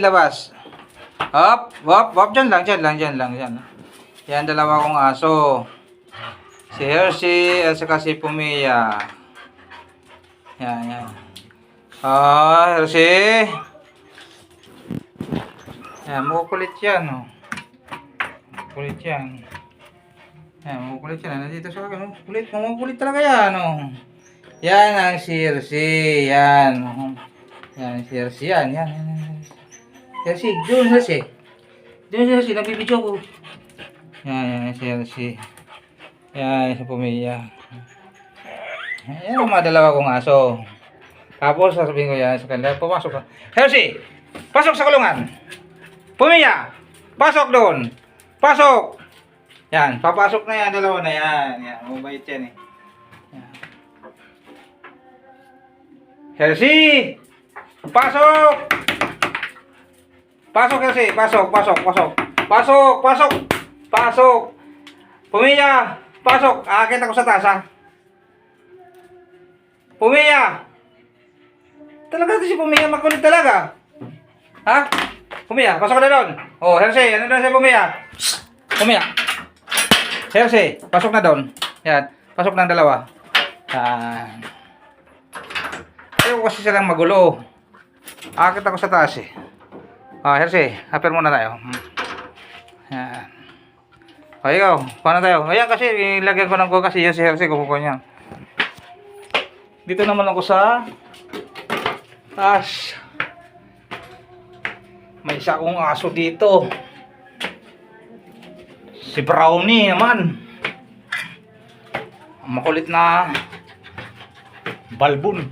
labas. Hop, hop, hop. Dyan lang, dyan lang, dyan lang, dyan. Yan, dalawa kong aso. Si Hershey at saka si Pumia. Yan, yan. Hershey. Yan, makukulit yan, oh. Makukulit yan. Yan, makukulit yan. Nandito sa akin, makukulit. Makukulit talaga yan, oh. Yan ang si Hershey. Yan, oh. Yan, si Hershey. Yan, yan, yan. Hershey, doon Hershey. Doon Hershey, nagbibidyo ko. Yan, yan, si Hershey. Yan, si Pumia. Yan ang mga dalawa kong aso. Tapos sasabihin ko yan sa kanila, pumasok ka. Hershey, pasok sa kulungan. Pumia, pasok doon. Pasok. Yan, papasok na yan, dalawa na yan. Yan, mabait yan eh. Yan. Hershey, pasok. Pasok Hershey, pasok, pasok, pasok. Pasok, pasok. Pasok. Pumia, pasok. Aakit ako sa taas ha. Pumia. Talaga ito si Pumia, makulit talaga. Ha? Pumia, pasok na doon. Oh, Hershey, ano doon si Pumia? Pumia. Hershey, pasok na doon. Yan, pasok na ang dalawa. Ayaw kasi silang magulo. Akit ako sa taas eh. Hershey, hapir muna tayo. Yan. Ikaw, paano tayo? Ayan kasi, ilagyan ko ng ko kasi yan si Hershey, kukuha niya. Dito naman ako sa taas. May isa akong aso dito. Si Brownie naman. Makulit na balbon.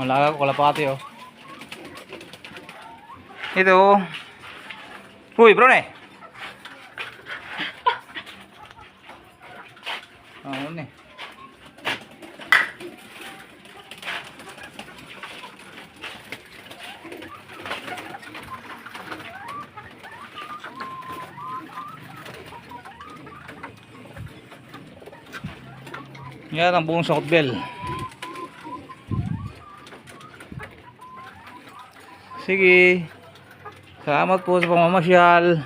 Wala ko kalapati oh. Ito. Uy, Brownie. Ano ni? Yan ang buong South Bell. Sige. Salamat po sa pamamasyal.